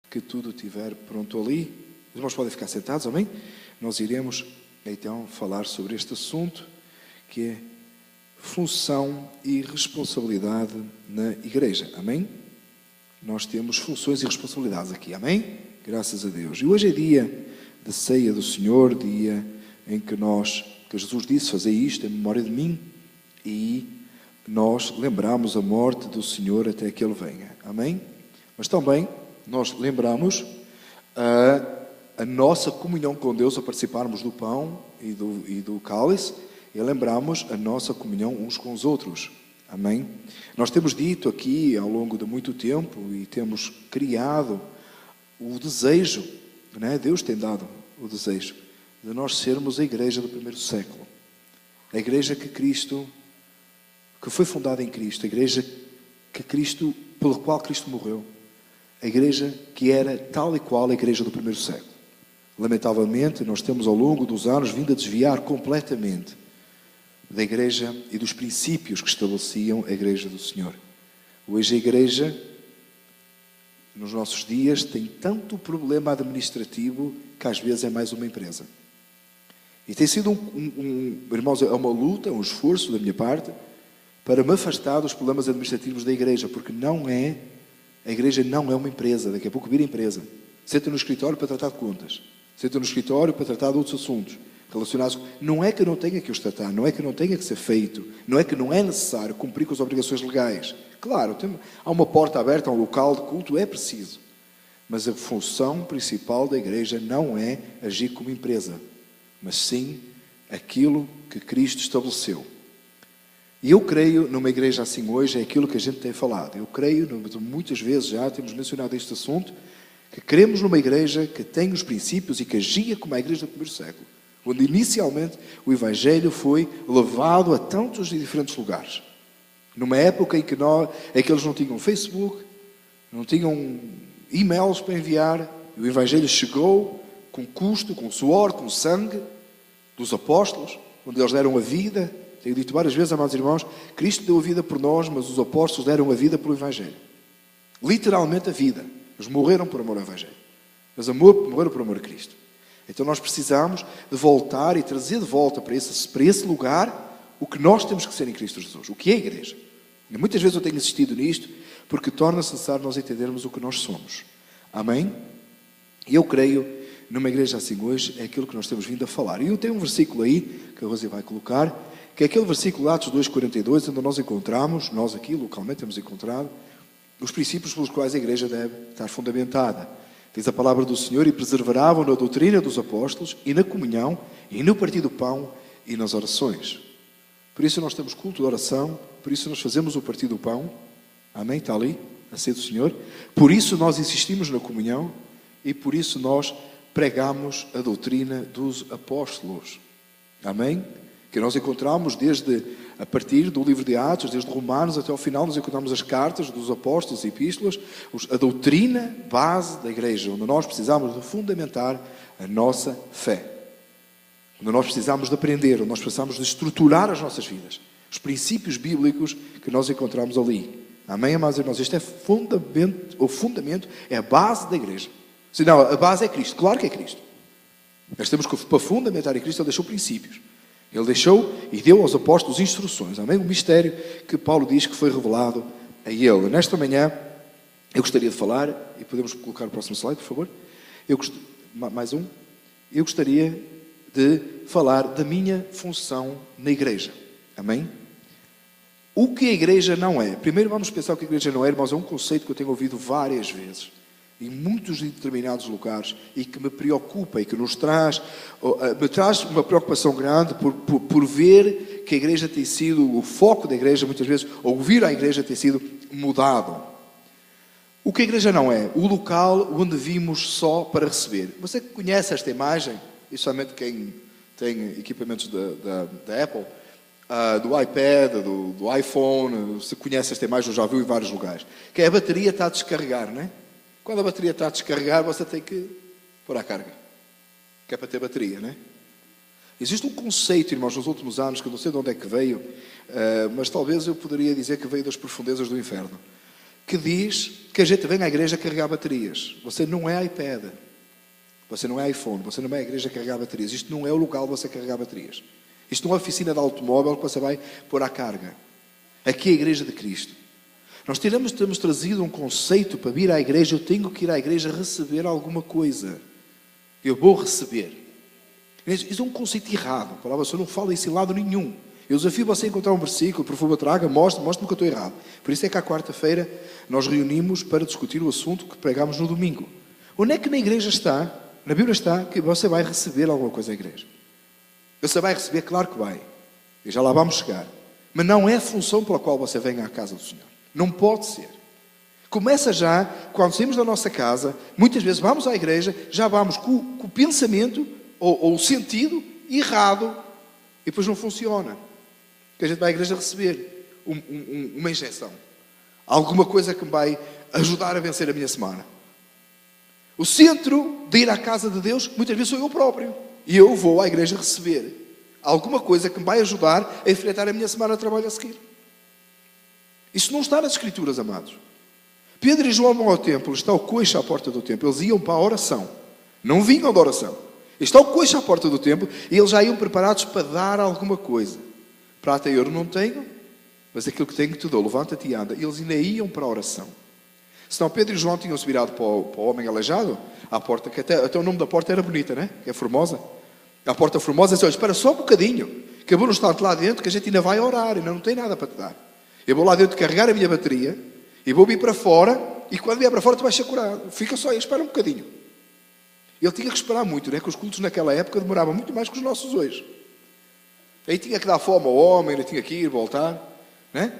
que tudo estiver pronto ali, os irmãos podem ficar sentados, amém? Nós iremos então falar sobre este assunto, que é função e responsabilidade na igreja, amém? Nós temos funções e responsabilidades aqui, amém? Graças a Deus. E hoje é dia de ceia do Senhor, dia em que Jesus disse: fazei isto em memória de mim, e nós lembramos a morte do Senhor até que Ele venha, amém? Mas também nós lembramos a nossa comunhão com Deus ao participarmos do pão e do cálice, e lembramos a nossa comunhão uns com os outros, amém? Nós temos dito aqui ao longo de muito tempo e temos criado o desejo, né? Deus tem dado o desejo de nós sermos a igreja do primeiro século, a igreja que foi fundada em Cristo, a igreja pela qual Cristo morreu, a igreja que era tal e qual a igreja do primeiro século. Lamentavelmente, nós temos ao longo dos anos vindo a desviar completamente da igreja e dos princípios que estabeleciam a igreja do Senhor. Hoje a igreja, nos nossos dias, tem tanto problema administrativo que às vezes é mais uma empresa. E tem sido, irmãos, é uma luta, um esforço da minha parte para me afastar dos problemas administrativos da igreja, porque a igreja não é uma empresa. Daqui a pouco vira empresa. Senta no escritório para tratar de contas. Senta no escritório para tratar de outros assuntos relacionados. Não é que não tenha que os tratar, não é que não tenha que ser feito, não é que não é necessário cumprir com as obrigações legais. Claro, há uma porta aberta, há um local de culto, é preciso. Mas a função principal da igreja não é agir como empresa, mas sim aquilo que Cristo estabeleceu. E eu creio numa igreja assim hoje, é aquilo que a gente tem falado. Eu creio, muitas vezes já temos mencionado este assunto, que queremos numa igreja que tem os princípios e que agia como a igreja do primeiro século, onde inicialmente o Evangelho foi levado a tantos e diferentes lugares. Numa época em que eles não tinham Facebook, não tinham e-mails para enviar, e o Evangelho chegou com custo, com suor, com sangue dos apóstolos, onde eles deram a vida. Tenho dito várias vezes, amados irmãos, Cristo deu a vida por nós, mas os apóstolos deram a vida pelo Evangelho. Literalmente a vida. Eles morreram por amor ao Evangelho. Eles morreram por amor a Cristo. Então nós precisamos de voltar e trazer de volta para esse lugar o que nós temos que ser em Cristo Jesus. O que é a igreja? E muitas vezes eu tenho insistido nisto, porque torna-se necessário nós entendermos o que nós somos. Amém? E eu creio, numa igreja assim hoje, é aquilo que nós temos vindo a falar. E eu tenho um versículo aí, que a Rosi vai colocar, que é aquele versículo de Atos 2,42, onde nós encontramos, nós aqui localmente temos encontrado, os princípios pelos quais a igreja deve estar fundamentada. Diz a palavra do Senhor: e perseveravam na doutrina dos apóstolos, e na comunhão, e no partir do pão, e nas orações. Por isso nós temos culto de oração, por isso nós fazemos o partir do pão, amém? Está ali, a ceia do Senhor. Por isso nós insistimos na comunhão, e por isso nós pregamos a doutrina dos apóstolos, amém? Que nós encontramos a partir do livro de Atos, desde Romanos até ao final, nós encontramos as cartas dos apóstolos e epístolas, a doutrina base da igreja, onde nós precisamos de fundamentar a nossa fé, onde nós precisamos de aprender, onde nós precisamos de estruturar as nossas vidas, os princípios bíblicos que nós encontramos ali. Amém, amados irmãos? Este é o fundamento, é a base da igreja. Senão, a base é Cristo, claro que é Cristo. Nós temos que, para fundamentar em Cristo, Ele deixou princípios. Ele deixou e deu aos apóstolos instruções, amém? O mistério que Paulo diz que foi revelado a ele. Nesta manhã, eu gostaria de falar, e podemos colocar o próximo slide, por favor? Mais um. Eu gostaria de falar da minha função na igreja, amém? O que a igreja não é? Primeiro vamos pensar o que a igreja não é, irmãos, é um conceito que eu tenho ouvido várias vezes, em muitos determinados lugares, e que me preocupa e que me traz uma preocupação grande por ver que a igreja tem sido, o foco da igreja muitas vezes, ou vir à igreja tem sido mudado. O que a igreja não é? O local onde vimos só para receber. Você conhece esta imagem? E somente quem tem equipamentos da Apple, do iPad, do iPhone, você conhece esta imagem, já viu em vários lugares, que é a bateria está a descarregar, não é? Quando a bateria está a descarregar, você tem que pôr à carga, que é para ter bateria, não é? Existe um conceito, irmãos, nos últimos anos, que eu não sei de onde é que veio, mas talvez eu poderia dizer que veio das profundezas do inferno, que diz que a gente vem à igreja carregar baterias. Você não é iPad, você não é iPhone, você não é à igreja carregar baterias. Isto não é o local de você carregar baterias. Isto não é a oficina de automóvel que você vai pôr à carga. Aqui é a igreja de Cristo. Nós temos trazido um conceito para vir à igreja. Eu tenho que ir à igreja receber alguma coisa. Eu vou receber. Isso é um conceito errado. A palavra do Senhor não fala isso em lado nenhum. Eu desafio você a encontrar um versículo, por favor, traga, mostre-me que eu estou errado. Por isso é que à quarta-feira nós reunimos para discutir o assunto que pregámos no domingo. Onde é que na igreja está, na Bíblia está, que você vai receber alguma coisa à igreja? Você vai receber, claro que vai. E já lá vamos chegar. Mas não é a função pela qual você vem à casa do Senhor. Não pode ser. Começa já, quando saímos da nossa casa, muitas vezes vamos à igreja, já vamos com o pensamento ou o sentido errado e depois não funciona. Porque a gente vai à igreja receber uma injeção. Alguma coisa que me vai ajudar a vencer a minha semana. O centro de ir à casa de Deus, muitas vezes sou eu próprio. E eu vou à igreja receber alguma coisa que me vai ajudar a enfrentar a minha semana de trabalho a seguir. Isso não está nas Escrituras, amados. Pedro e João vão ao templo, está o coxo à porta do templo. Eles iam para a oração. Não vinham da oração. Está o coxo à porta do templo e eles já iam preparados para dar alguma coisa. Prata e ouro não tenho, mas aquilo que tenho te dou. Levanta-te e anda. E eles ainda iam para a oração. Senão Pedro e João tinham-se virado para o homem aleijado, à porta, que até o nome da porta era bonita, né? Que é Formosa. A porta Formosa disse: olha, espera só um bocadinho, que eu vou no instante lá dentro, que a gente ainda vai orar, ainda não tem nada para te dar. Eu vou lá dentro carregar a minha bateria, e vou vir para fora, e quando vier para fora tu vais ser curado. Fica só aí, espera um bocadinho. Ele tinha que esperar muito, né? Que os cultos naquela época demoravam muito mais que os nossos hoje. Aí tinha que dar fome ao homem, ele tinha que ir, voltar, né?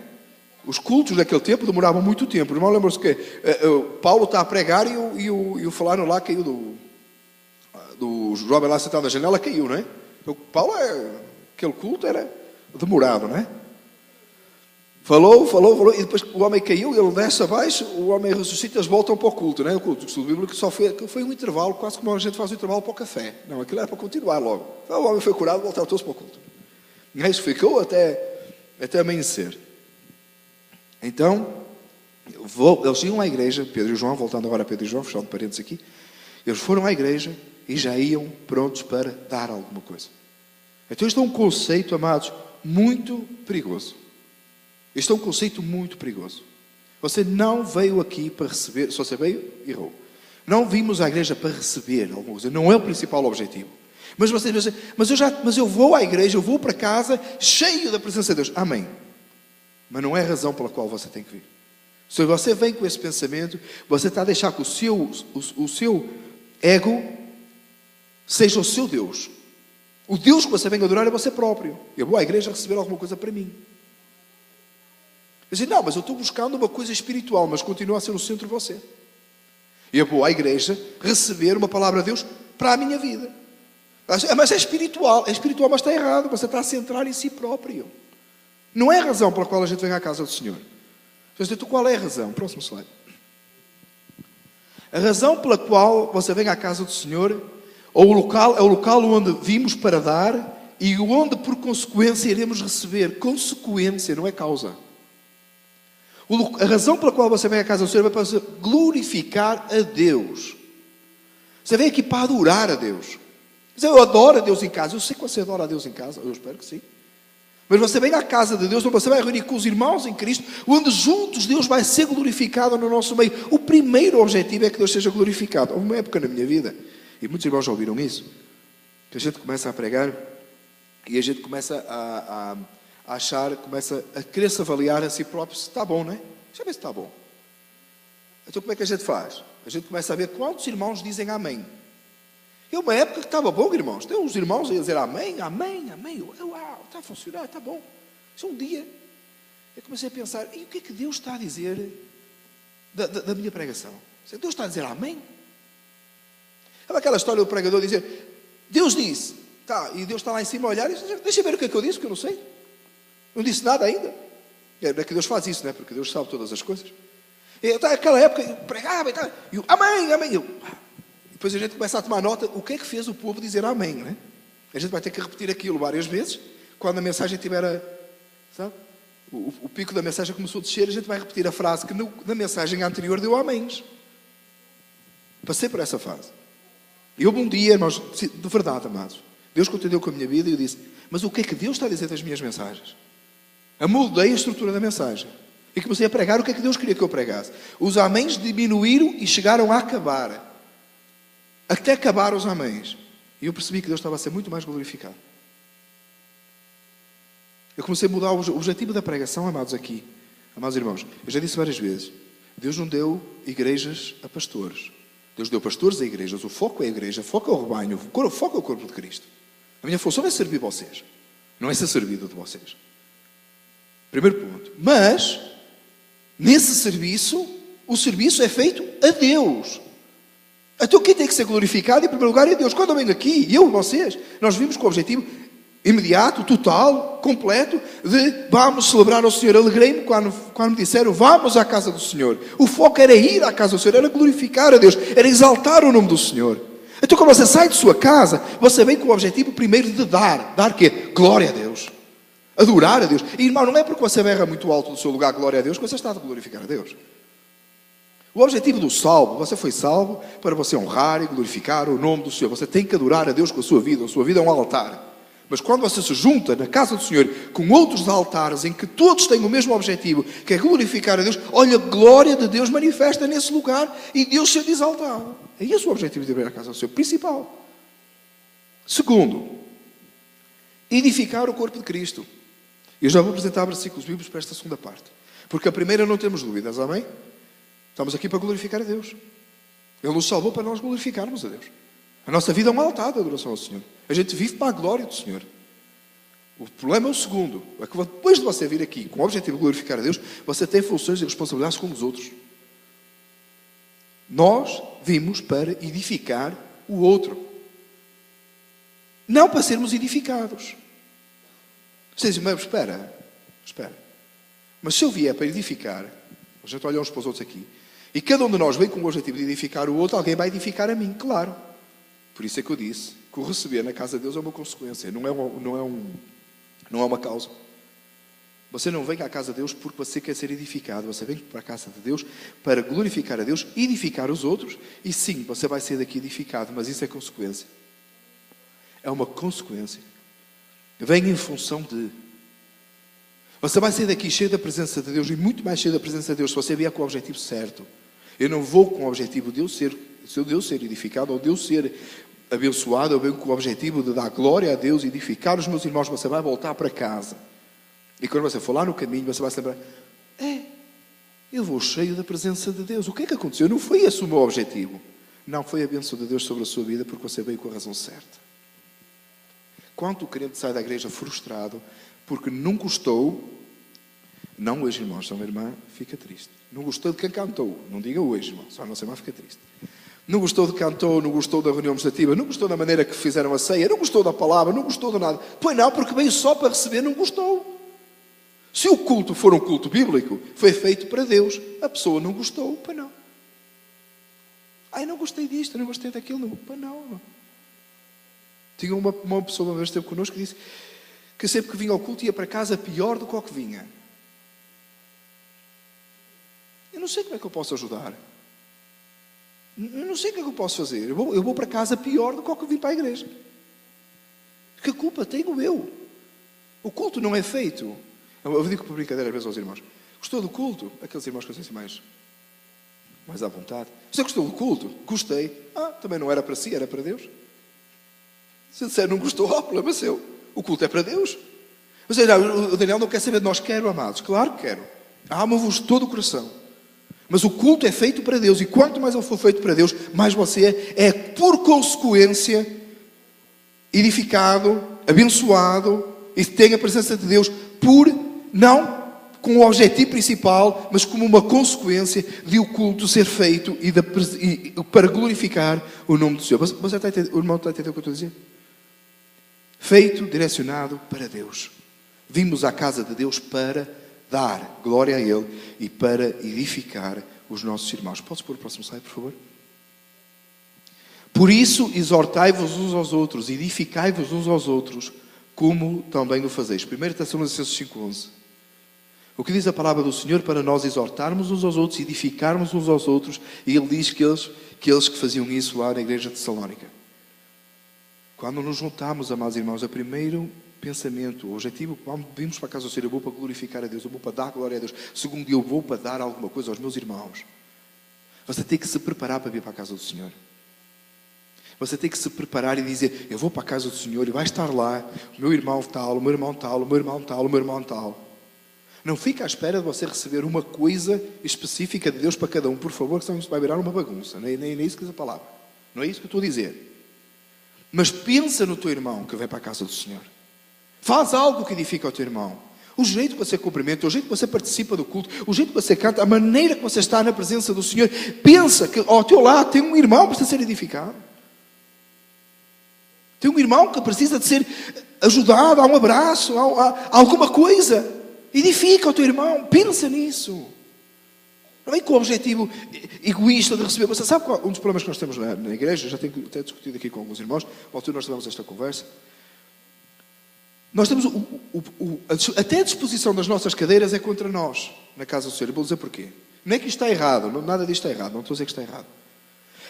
Os cultos daquele tempo demoravam muito tempo. O irmão lembra-se que Paulo está a pregar e o fulano lá caiu do jovem lá sentado na janela, caiu, não é? Então, Paulo, aquele culto era demorado, não é? Falou, e depois o homem caiu, ele desce abaixo, o homem ressuscita, eles voltam para o culto, não é? O culto do estudo bíblico só foi um intervalo, quase como a gente faz um intervalo para o café. Não, aquilo era para continuar logo. Então, o homem foi curado, voltaram todos para o culto. E isso ficou até amanhecer. Então, eles iam à igreja, Pedro e João, voltando agora a Pedro e João, fechando parênteses aqui, eles foram à igreja e já iam prontos para dar alguma coisa. Então isto é um conceito, amados, muito perigoso. Isto é um conceito muito perigoso. Você não veio aqui para receber, se você veio, errou. Não vimos à igreja para receber alguma coisa, não é o principal objetivo. Mas você diz, mas eu vou à igreja, eu vou para casa cheio da presença de Deus. Amém. Mas não é a razão pela qual você tem que vir. Se você vem com esse pensamento, você está a deixar que o seu ego seja o seu Deus. O Deus que você vem adorar é você próprio. Eu vou à igreja receber alguma coisa para mim. Eu digo, não, mas eu estou buscando uma coisa espiritual, mas continua a ser o centro de você. Eu vou à igreja receber uma palavra de Deus para a minha vida. Mas é espiritual, mas está errado. Você está a centrar em si próprio. Não é a razão pela qual a gente vem à casa do Senhor. Então, qual é a razão? Próximo slide. A razão pela qual você vem à casa do Senhor, ou o local, é o local onde vimos para dar e onde, por consequência, iremos receber. Consequência, não é causa. A razão pela qual você vem à casa do Senhor é para você glorificar a Deus. Você vem aqui para adorar a Deus. Eu adoro a Deus em casa. Eu sei que você adora a Deus em casa. Eu espero que sim. Mas você vem à casa de Deus, onde você vai reunir com os irmãos em Cristo, onde juntos Deus vai ser glorificado no nosso meio. O primeiro objetivo é que Deus seja glorificado. Houve uma época na minha vida, e muitos irmãos já ouviram isso, que a gente começa a pregar e a gente começa a achar, começa a querer se avaliar a si próprio se está bom, não é? Deixa eu ver se está bom. Então como é que a gente faz? A gente começa a ver quantos irmãos dizem amém. E uma época que estava bom, irmãos. Tem uns irmãos a dizer amém, amém, amém. Uau, está a funcionar, está bom. Isso é um dia. Eu comecei a pensar, e o que é que Deus está a dizer da minha pregação? Deus está a dizer amém? Sabe aquela história do pregador dizer, Deus disse, tá, e Deus está lá em cima a olhar e diz, deixa eu ver o que é que eu disse, porque eu não sei. Não disse nada ainda. É que Deus faz isso, não é? Porque Deus sabe todas as coisas. E naquela época, eu pregava e eu, amém, amém. Depois a gente começa a tomar nota, o que é que fez o povo dizer amém, né? A gente vai ter que repetir aquilo várias vezes, quando a mensagem estiver, sabe? o pico da mensagem começou a descer, a gente vai repetir a frase que na mensagem anterior deu amém. Passei por essa fase. E houve um dia, irmãos, de verdade, amados, Deus contendeu com a minha vida e eu disse, mas o que é que Deus está a dizer das minhas mensagens? Amoldei a estrutura da mensagem. E comecei a pregar o que é que Deus queria que eu pregasse. Os améns diminuíram e chegaram a acabar. Até acabar os améns. E eu percebi que Deus estava a ser muito mais glorificado. Eu comecei a mudar o objetivo da pregação, amados, aqui. Amados irmãos, eu já disse várias vezes, Deus não deu igrejas a pastores. Deus deu pastores a igrejas. O foco é a igreja, o foco é o rebanho, o foco é o corpo de Cristo. A minha função é servir vocês. Não é ser servido de vocês. Primeiro ponto. Mas, nesse serviço, o serviço é feito a Deus. Então quem tem que ser glorificado, em primeiro lugar, é Deus. Quando eu venho aqui, eu e vocês, nós vimos com o objetivo imediato, total, completo, de vamos celebrar ao Senhor. Alegrei-me quando me disseram, vamos à casa do Senhor. O foco era ir à casa do Senhor, era glorificar a Deus, era exaltar o nome do Senhor. Então quando você sai de sua casa, você vem com o objetivo primeiro de dar. Dar quê? Glória a Deus. Adorar a Deus. E irmão, não é porque você berra muito alto do seu lugar glória a Deus que você está a glorificar a Deus. O objetivo do salvo, você foi salvo para você honrar e glorificar o nome do Senhor. Você tem que adorar a Deus com a sua vida é um altar. Mas quando você se junta na casa do Senhor com outros altares em que todos têm o mesmo objetivo, que é glorificar a Deus, olha, a glória de Deus manifesta nesse lugar e Deus se exaltado. É esse o objetivo de vir à casa do Senhor, principal. Segundo, edificar o corpo de Cristo. Eu já vou apresentar versículos bíblicos para esta segunda parte. Porque a primeira não temos dúvidas, amém? Estamos aqui para glorificar a Deus. Ele nos salvou para nós glorificarmos a Deus. A nossa vida é um altar de adoração ao Senhor. A gente vive para a glória do Senhor. O problema é o segundo. É que depois de você vir aqui com o objetivo de glorificar a Deus, você tem funções e responsabilidades com os outros. Nós vimos para edificar o outro. Não para sermos edificados. Vocês dizem, mas espera. Mas se eu vier para edificar, a gente olha uns para os outros aqui, e cada um de nós vem com o objetivo de edificar o outro, alguém vai edificar a mim, claro. Por isso é que eu disse que o receber na casa de Deus é uma consequência, não é uma causa. Você não vem à casa de Deus porque você quer ser edificado, você vem para a casa de Deus para glorificar a Deus, edificar os outros, e sim, você vai ser daqui edificado, mas isso é consequência. É uma consequência. Vem em função de... Você vai sair daqui cheio da presença de Deus, e muito mais cheio da presença de Deus, se você vier com o objetivo certo. Eu não vou com o objetivo de eu ser edificado, ou de eu ser abençoado, eu venho com o objetivo de dar glória a Deus, edificar os meus irmãos. Você vai voltar para casa. E quando você for lá no caminho, você vai se lembrar, eu vou cheio da presença de Deus. O que é que aconteceu? Não foi esse o meu objetivo. Não, foi a bênção de Deus sobre a sua vida, porque você veio com a razão certa. Quanto o crente sai da igreja frustrado, porque não gostou, não hoje, irmãos, só uma irmã fica triste. Não gostou de quem cantou, não diga hoje, irmão, só a nossa irmã fica triste. Não gostou de quem cantou, não gostou da reunião administrativa, não gostou da maneira que fizeram a ceia, não gostou da palavra, não gostou de nada. Pois não, porque veio só para receber, não gostou. Se o culto for um culto bíblico, foi feito para Deus, a pessoa não gostou, pois não. Não gostei disto, não gostei daquilo, não. Pois não. Tinha uma pessoa uma vez esteve connosco que disse que sempre que vinha ao culto ia para casa pior do que o que vinha. Eu não sei como é que eu posso ajudar. Eu não sei o que é que eu posso fazer. Eu vou para casa pior do que o que vim para a igreja. Que culpa tenho eu? O culto não é feito. Eu digo por brincadeira às vezes aos irmãos. Gostou do culto? Aqueles irmãos que eu sei mais à vontade. Você gostou do culto? Gostei. Também não era para si, era para Deus. Se disser não gostou, problema seu. O culto é para Deus. Ou seja, o Daniel não quer saber de nós. Quero, amados. Claro que quero. Amo-vos de todo o coração. Mas o culto é feito para Deus. E quanto mais ele for feito para Deus, mais você é, por consequência, edificado, abençoado, e tem a presença de Deus não com o objetivo principal, mas como uma consequência de o culto ser feito e para glorificar o nome do Senhor. Você está a entender, o irmão está a entender o que eu estou a dizer? Feito, direcionado para Deus. Vimos à casa de Deus para dar glória a Ele e para edificar os nossos irmãos. Podes pôr o próximo slide, por favor? Por isso, exortai-vos uns aos outros, edificai-vos uns aos outros, como também o fazeis. 1 Tessalonicenses 5:11. O que diz a palavra do Senhor para nós exortarmos uns aos outros, edificarmos uns aos outros, e Ele diz que eles que faziam isso lá na igreja de Tessalónica. Quando nos juntamos, amados irmãos, o primeiro pensamento, o objetivo, quando vimos para a casa do Senhor, eu vou para glorificar a Deus, eu vou para dar glória a Deus. Segundo, eu vou para dar alguma coisa aos meus irmãos. Você tem que se preparar para vir para a casa do Senhor. Você tem que se preparar e dizer, eu vou para a casa do Senhor e vai estar lá o meu irmão tal, o meu irmão tal, o meu irmão tal, o meu irmão tal. Não fica à espera de você receber uma coisa específica de Deus para cada um, por favor, que senão isso vai virar uma bagunça. Nem é isso que diz a palavra. Não é isso que eu estou a dizer. Mas pensa no teu irmão que vem para a casa do Senhor. Faz algo que edifica o teu irmão. O jeito que você cumprimenta, o jeito que você participa do culto, o jeito que você canta, a maneira que você está na presença do Senhor. Pensa que ao teu lado tem um irmão que precisa ser edificado. Tem um irmão que precisa de ser ajudado, há um abraço, há alguma coisa. Edifica o teu irmão, pensa nisso. Não é com o objetivo egoísta de receber. Você sabe qual um dos problemas que nós temos na igreja? Já tenho até discutido aqui com alguns irmãos. À altura nós tivemos esta conversa. Nós temos até a disposição das nossas cadeiras é contra nós, na casa do Senhor. Eu vou dizer porquê. Não é que isto está errado, nada disto está errado, não estou a dizer que está errado.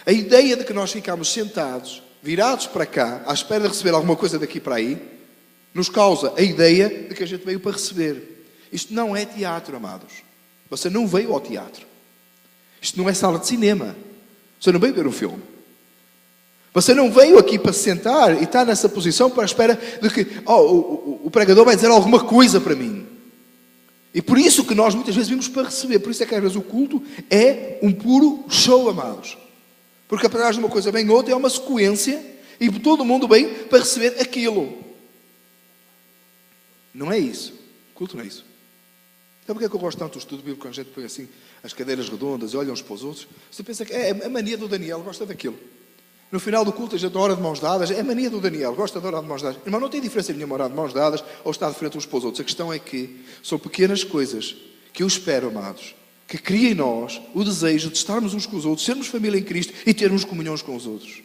A ideia de que nós ficamos sentados, virados para cá, à espera de receber alguma coisa daqui para aí, nos causa a ideia de que a gente veio para receber. Isto não é teatro, amados. Você não veio ao teatro. Isto não é sala de cinema. Você não veio ver um filme. Você não veio aqui para se sentar e estar nessa posição para a espera de que o pregador vai dizer alguma coisa para mim. E por isso que nós muitas vezes vimos para receber. Por isso é que às vezes o culto é um puro show, amados. Porque atrás de uma coisa vem outra, é uma sequência e todo mundo vem para receber aquilo. Não é isso. O culto não é isso. Sabe porque é que eu gosto tanto do estudo bíblico quando a gente põe assim as cadeiras redondas e olha uns para os outros? Você pensa que é a mania do Daniel, gosta daquilo. No final do culto a gente ora de mãos dadas, é a mania do Daniel, gosta de orar de mãos dadas. Irmão, não tem diferença nenhuma orar de mãos dadas ou estar de frente uns para os outros. A questão é que são pequenas coisas que eu espero, amados, que criem em nós o desejo de estarmos uns com os outros, sermos família em Cristo e termos comunhão uns com os outros.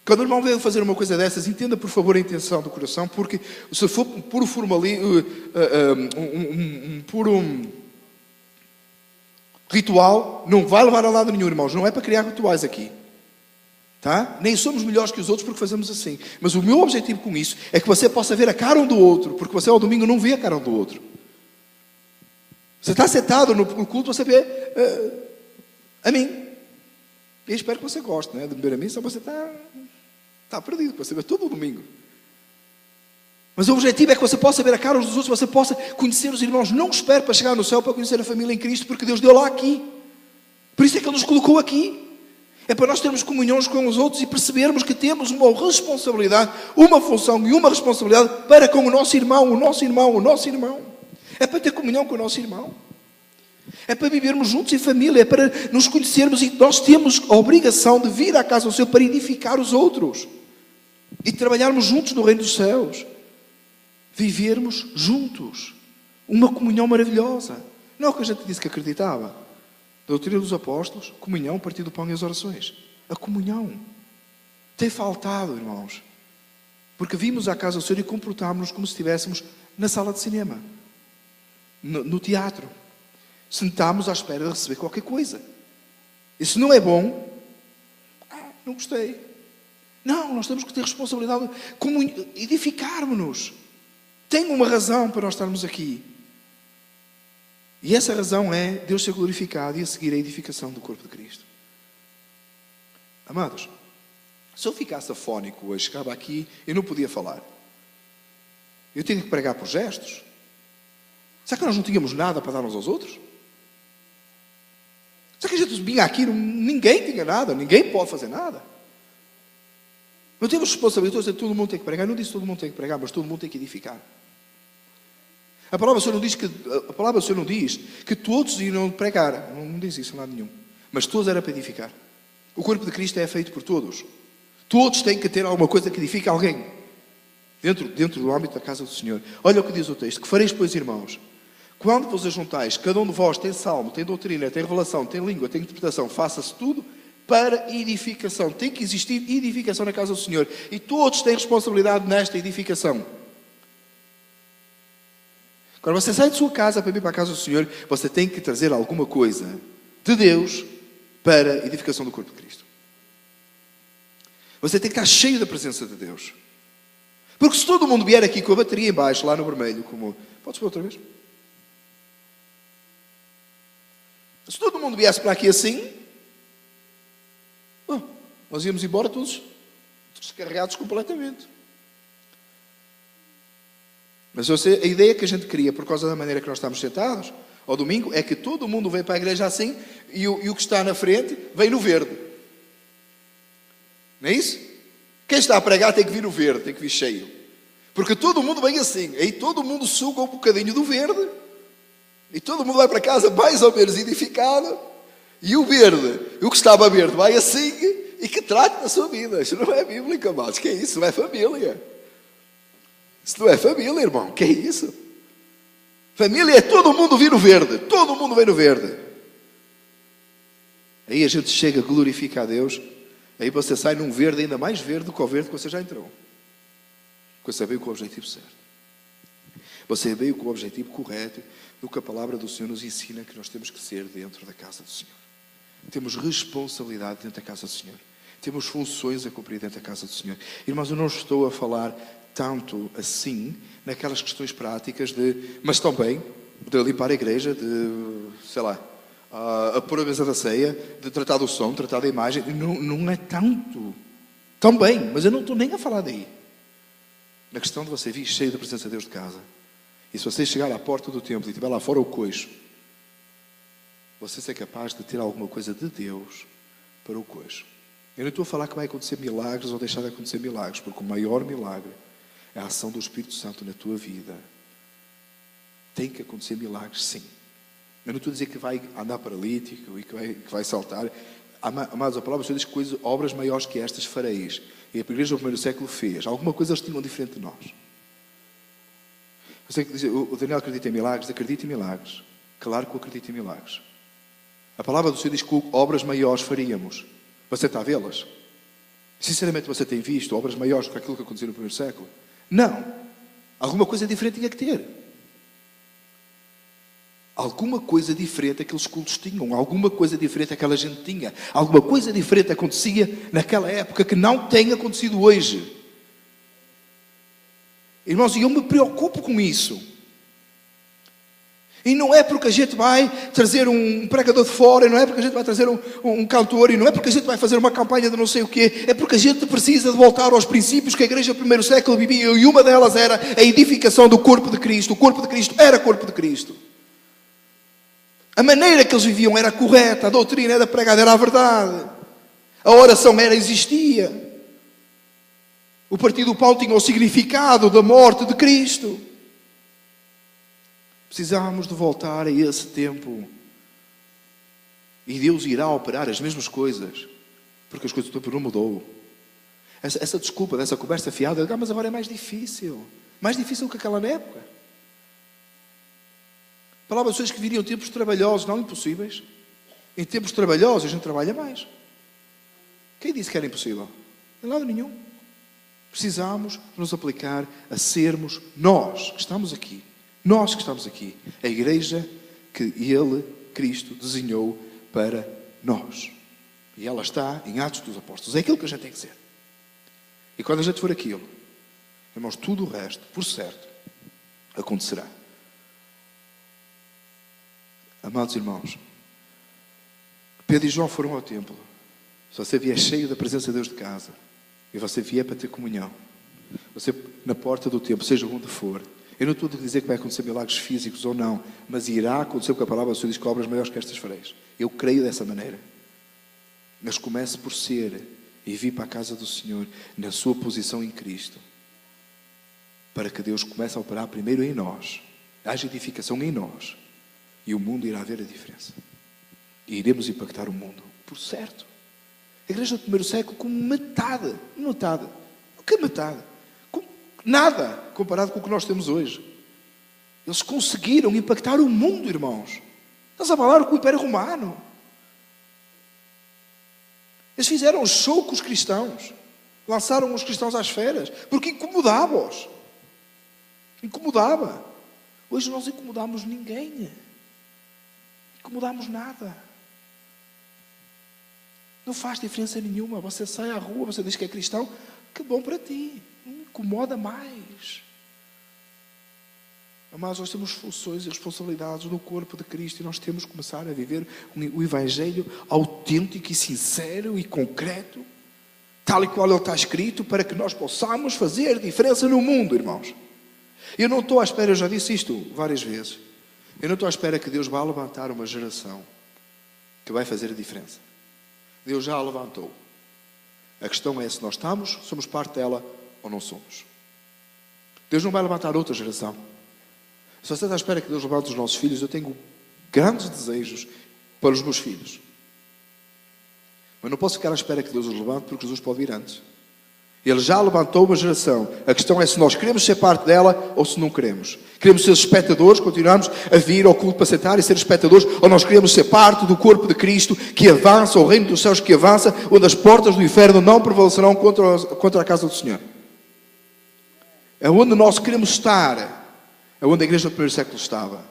Quando o irmão veio fazer uma coisa dessas, entenda por favor a intenção do coração, porque se for um puro formalismo, um puro ritual, não vai levar a lado nenhum, irmãos. Não é para criar rituais aqui. Tá? Nem somos melhores que os outros porque fazemos assim. Mas o meu objetivo com isso é que você possa ver a cara um do outro, porque você ao domingo não vê a cara um do outro. Você está sentado no culto, você vê a mim. E eu espero que você goste, né, de ver a mim, senão você está perdido, você vê todo o domingo. Mas o objetivo é que você possa ver a cara uns dos outros, você possa conhecer os irmãos. Não espere para chegar no céu para conhecer a família em Cristo, porque Deus deu lá aqui. Por isso é que Ele nos colocou aqui. É para nós termos comunhões com os outros e percebermos que temos uma responsabilidade, uma função e uma responsabilidade para com o nosso irmão, o nosso irmão, o nosso irmão. É para ter comunhão com o nosso irmão. É para vivermos juntos em família, é para nos conhecermos e nós temos a obrigação de vir à casa do Senhor para edificar os outros. E trabalharmos juntos no reino dos céus. Vivermos juntos. Uma comunhão maravilhosa. Não é o que a gente disse que acreditava. Doutrina dos apóstolos, comunhão, partir do pão e as orações. A comunhão. Tem faltado, irmãos. Porque vimos à casa do Senhor e comportámos-nos como se estivéssemos na sala de cinema. No teatro. Sentámos à espera de receber qualquer coisa. E se não é bom, não gostei. Não, nós temos que ter responsabilidade, edificarmos-nos. Tem uma razão para nós estarmos aqui. E essa razão é Deus ser glorificado e a seguir a edificação do corpo de Cristo. Amados, se eu ficasse afónico hoje, chegava aqui e não podia falar. Eu tinha que pregar por gestos. Será que nós não tínhamos nada para dar uns aos outros? Será que a gente vinha aqui, ninguém tinha nada, ninguém pode fazer nada? Não temos responsabilidade, todo mundo tem que pregar. Eu não disse todo mundo tem que pregar, mas todo mundo tem que edificar. A palavra do Senhor não diz que todos irão pregar. Não diz isso em lado nenhum. Mas todos era para edificar. O corpo de Cristo é feito por todos. Todos têm que ter alguma coisa que edifique alguém. Dentro do âmbito da casa do Senhor. Olha o que diz o texto. Que fareis, pois, irmãos, quando vos ajuntais, cada um de vós tem salmo, tem doutrina, tem revelação, tem língua, tem interpretação, faça-se tudo para edificação. Tem que existir edificação na casa do Senhor. E todos têm responsabilidade nesta edificação. Quando você sai de sua casa para vir para a casa do Senhor, você tem que trazer alguma coisa de Deus para a edificação do corpo de Cristo. Você tem que estar cheio da presença de Deus. Porque se todo mundo vier aqui com a bateria em baixo, lá no vermelho, como... Podes pôr outra vez? Se todo mundo viesse para aqui assim, nós íamos embora todos descarregados completamente. Mas a ideia que a gente cria, por causa da maneira que nós estamos sentados, ao domingo, é que todo mundo vem para a igreja assim e o que está na frente vem no verde. Não é isso? Quem está a pregar tem que vir no verde, tem que vir cheio. Porque todo mundo vem assim. Aí todo mundo suga um bocadinho do verde e todo mundo vai para casa mais ou menos edificado. E o verde, o que estava verde, vai assim e que trate da sua vida. Isso não é bíblico, amados. Que é isso? Não é família. Isso não é família, irmão. Que é isso? Família é todo mundo vir no verde. Todo mundo vem no verde. Aí a gente chega, glorifica a Deus. Aí você sai num verde ainda mais verde do que o verde que você já entrou. Porque você veio com o objetivo certo. Você veio com o objetivo correto do que a palavra do Senhor nos ensina que nós temos que ser dentro da casa do Senhor. Temos responsabilidade dentro da casa do Senhor. Temos funções a cumprir dentro da casa do Senhor. Irmãos, eu não estou a falar tanto assim naquelas questões práticas mas também de limpar a igreja, de, sei lá, a pôr a mesa da ceia, de tratar do som, tratar da imagem. Não é tanto. Também, mas eu não estou nem a falar daí. Na questão de você vir cheio da presença de Deus de casa. E se você chegar à porta do templo e estiver lá fora o coxo, você ser capaz de ter alguma coisa de Deus para o coxo. Eu não estou a falar que vai acontecer milagres ou deixar de acontecer milagres, porque o maior milagre é a ação do Espírito Santo na tua vida. Tem que acontecer milagres, sim. Eu não estou a dizer que vai andar paralítico e que vai saltar. Amados, a palavra do Senhor diz que obras maiores que estas fareis. E a igreja do primeiro século fez. Alguma coisa eles tinham diferente de nós. Você que diz, o Daniel acredita em milagres? Acredita em milagres. Claro que eu acredito em milagres. A palavra do Senhor diz que obras maiores faríamos. Você está a vê-las? Sinceramente, você tem visto obras maiores do que aquilo que aconteceu no primeiro século? Não. Alguma coisa diferente tinha que ter. Alguma coisa diferente aqueles cultos tinham. Alguma coisa diferente aquela gente tinha. Alguma coisa diferente acontecia naquela época que não tem acontecido hoje. Irmãos, e eu me preocupo com isso. E não é porque a gente vai trazer um pregador de fora, e não é porque a gente vai trazer um cantor, e não é porque a gente vai fazer uma campanha de não sei o quê, é porque a gente precisa de voltar aos princípios que a igreja do primeiro século vivia, e uma delas era a edificação do corpo de Cristo. O corpo de Cristo era corpo de Cristo. A maneira que eles viviam era correta, a doutrina era pregada, era a verdade. A oração existia. O partir do pão tinha o significado da morte de Cristo. Precisávamos de voltar a esse tempo. E Deus irá operar as mesmas coisas. Porque as coisas do tempo não mudou. Essa desculpa dessa conversa fiada, mas agora é mais difícil. Mais difícil que aquela época. A palavra de Deus que viriam tempos trabalhosos, não impossíveis. Em tempos trabalhosos a gente trabalha mais. Quem disse que era impossível? Em lado nenhum. Precisamos nos aplicar a sermos nós que estamos aqui. Nós que estamos aqui. A igreja que Ele, Cristo, desenhou para nós. E ela está em Atos dos Apóstolos. É aquilo que a gente tem que ser. E quando a gente for aquilo, irmãos, tudo o resto, por certo, acontecerá. Amados irmãos, Pedro e João foram ao templo. Se você vier cheio da presença de Deus de casa, e você vier para ter comunhão, você na porta do templo, seja onde for, eu não estou a dizer que vai acontecer milagres físicos ou não, mas irá acontecer porque a palavra do Senhor diz que obras maiores que estas fareis. Eu creio dessa maneira. Mas comece por ser e vir para a casa do Senhor na sua posição em Cristo, para que Deus comece a operar primeiro em nós, haja edificação em nós, e o mundo irá ver a diferença. E iremos impactar o mundo, por certo. A igreja do primeiro século com metade. O que é metade? Nada comparado com o que nós temos hoje. Eles conseguiram impactar o mundo, irmãos. Eles abalaram com o Império Romano. Eles fizeram um show com os cristãos. Lançaram os cristãos às feras. Porque incomodava-os. Incomodava. Hoje nós incomodamos ninguém. Incomodamos nada. Não faz diferença nenhuma. Você sai à rua, você diz que é cristão, que bom para ti. Não me incomoda mais. Mas nós temos funções e responsabilidades no corpo de Cristo e nós temos que começar a viver o Evangelho autêntico e sincero e concreto, tal e qual ele está escrito, para que nós possamos fazer diferença no mundo, irmãos. Eu não estou à espera, eu já disse isto várias vezes, eu não estou à espera que Deus vá levantar uma geração que vai fazer a diferença. Deus já a levantou. A questão é se nós somos parte dela ou não somos. Deus não vai levantar outra geração. Se você está à espera que Deus levante os nossos filhos, eu tenho grandes desejos para os meus filhos. Mas não posso ficar à espera que Deus os levante, porque Jesus pode vir antes. Ele já levantou uma geração. A questão é se nós queremos ser parte dela ou se não queremos. Queremos ser espectadores, continuamos a vir ao culto para sentar e ser espectadores, ou nós queremos ser parte do corpo de Cristo que avança, o reino dos céus que avança, onde as portas do inferno não prevalecerão contra a casa do Senhor. É onde nós queremos estar. É onde a igreja do primeiro século estava.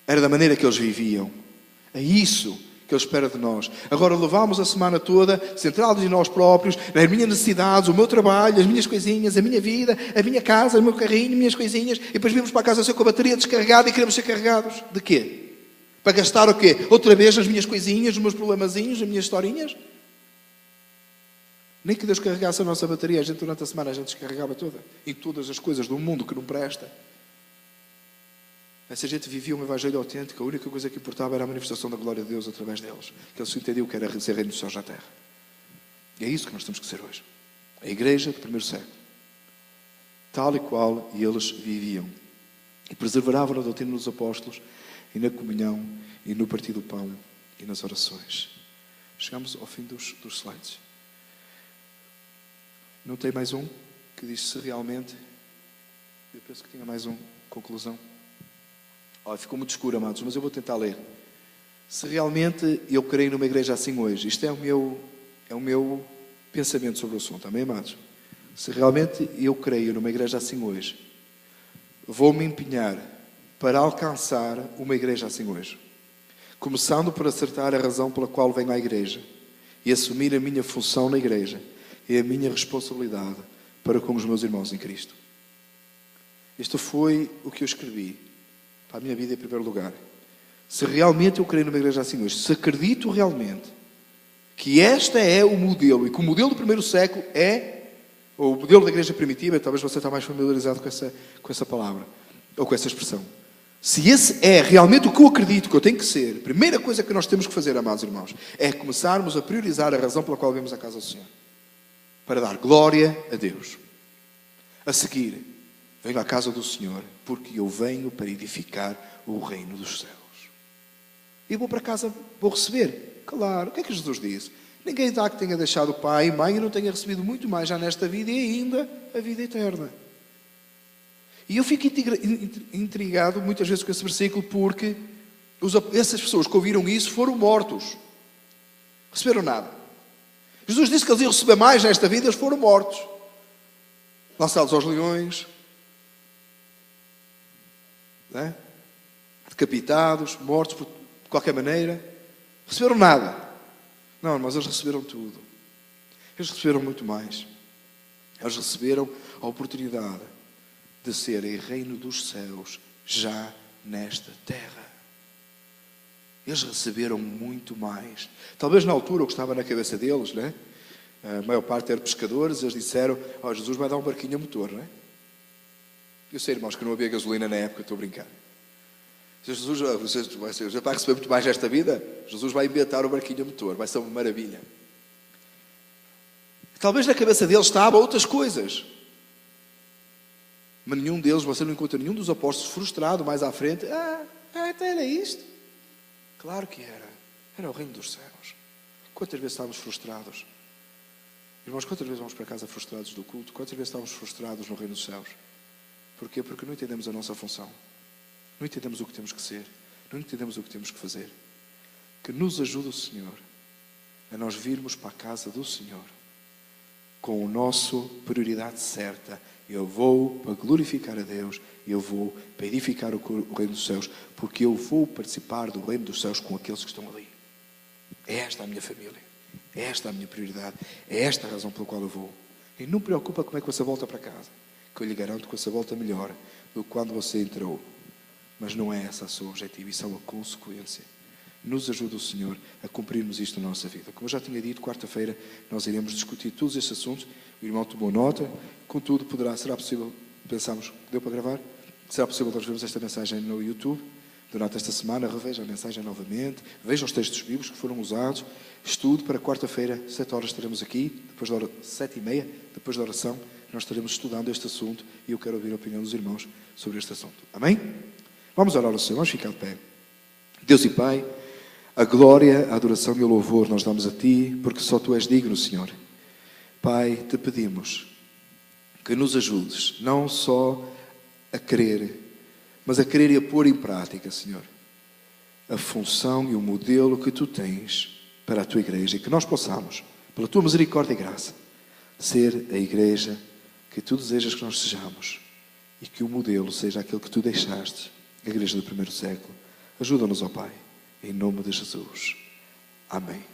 Era da maneira que eles viviam. É isso que Ele espera de nós. Agora levamos a semana toda, centrados em nós próprios, nas minhas necessidades, o meu trabalho, as minhas coisinhas, a minha vida, a minha casa, o meu carrinho, as minhas coisinhas, e depois vimos para casa com a bateria descarregada e queremos ser carregados. De quê? Para gastar o quê? Outra vez nas minhas coisinhas, nos meus problemazinhos, nas minhas historinhas? Nem que Deus carregasse a nossa bateria, a gente durante a semana a gente descarregava toda. Em todas as coisas do mundo que não presta. Essa gente vivia um evangelho autêntico, a única coisa que importava era a manifestação da glória de Deus através deles. Que eles entendiam que era ser reino dos céus na terra. E é isso que nós temos que ser hoje. A igreja do primeiro século. Tal e qual eles viviam. E perseveravam na doutrina dos apóstolos, e na comunhão, e no partir do pão, e nas orações. Chegamos ao fim dos slides. Não tem mais um que diz se realmente... Eu penso que tinha mais um. Conclusão. Olha, ficou muito escuro, amados, mas eu vou tentar ler. Se realmente eu creio numa igreja assim hoje, isto é o meu pensamento sobre o assunto, amém, amados? Se realmente eu creio numa igreja assim hoje, vou-me empenhar para alcançar uma igreja assim hoje. Começando por acertar a razão pela qual venho à igreja e assumir a minha função na igreja e a minha responsabilidade para com os meus irmãos em Cristo. Isto foi o que eu escrevi para a minha vida em primeiro lugar. Se realmente eu creio numa igreja assim hoje, se acredito realmente que esta é o modelo, e que o modelo do primeiro século é, ou o modelo da igreja primitiva, talvez você está mais familiarizado com essa palavra, ou com essa expressão. Se esse é realmente o que eu acredito que eu tenho que ser, a primeira coisa que nós temos que fazer, amados irmãos, é começarmos a priorizar a razão pela qual vemos a casa do Senhor. Para dar glória a Deus. A seguir, venho à casa do Senhor, porque eu venho para edificar o reino dos céus. E vou para casa, vou receber. Claro, o que é que Jesus disse? Ninguém dá que tenha deixado pai e mãe e não tenha recebido muito mais já nesta vida e ainda a vida eterna. E eu fico intrigado muitas vezes com esse versículo, porque essas pessoas que ouviram isso foram mortos. Receberam nada. Jesus disse que eles iam receber mais nesta vida, eles foram mortos. Lançados aos leões, né? Decapitados, mortos de qualquer maneira. Receberam nada. Não, mas eles receberam tudo. Eles receberam muito mais. Eles receberam a oportunidade de serem reino dos céus já nesta terra. Eles receberam muito mais. Talvez na altura o que estava na cabeça deles, né? A maior parte eram pescadores, eles disseram, Jesus vai dar um barquinho a motor, não é? Eu sei, irmãos, que não havia gasolina na época, estou a brincar. Jesus já vai receber muito mais nesta vida, Jesus vai inventar o barquinho a motor, vai ser uma maravilha. Talvez na cabeça deles estava outras coisas. Mas nenhum deles, você não encontra nenhum dos apóstolos frustrado mais à frente. Então era isto. Claro que era. Era o reino dos céus. Quantas vezes estávamos frustrados? Irmãos, quantas vezes vamos para casa frustrados do culto? Quantas vezes estávamos frustrados no reino dos céus? Porquê? Porque não entendemos a nossa função. Não entendemos o que temos que ser. Não entendemos o que temos que fazer. Que nos ajude o Senhor a nós virmos para a casa do Senhor com a nossa prioridade certa. Eu vou para glorificar a Deus, eu vou para edificar o reino dos céus, porque eu vou participar do reino dos céus com aqueles que estão ali. É esta a minha família, é esta a minha prioridade, é esta a razão pela qual eu vou. E não preocupa como é que você volta para casa, que eu lhe garanto que você volta melhor do que quando você entrou. Mas não é essa a sua objetivo, isso é uma consequência. Nos ajuda o Senhor a cumprirmos isto na nossa vida. Como eu já tinha dito, quarta-feira nós iremos discutir todos estes assuntos. O irmão tomou nota, contudo, será possível, pensamos, deu para gravar? Será possível nós vermos esta mensagem no YouTube durante esta semana, reveja a mensagem novamente, veja os textos bíblicos que foram usados, estude para quarta-feira, 7 horas estaremos aqui, depois da hora 7h30, depois da oração, nós estaremos estudando este assunto e eu quero ouvir a opinião dos irmãos sobre este assunto. Amém? Vamos orar ao Senhor, vamos ficar de pé. Deus e Pai, a glória, a adoração e o louvor nós damos a Ti, porque só Tu és digno, Senhor. Pai, Te pedimos que nos ajudes, não só a querer, mas a querer e a pôr em prática, Senhor, a função e o modelo que Tu tens para a Tua igreja e que nós possamos, pela Tua misericórdia e graça, ser a igreja que Tu desejas que nós sejamos e que o modelo seja aquele que Tu deixaste, a igreja do primeiro século. Ajuda-nos, ó Pai, em nome de Jesus. Amém.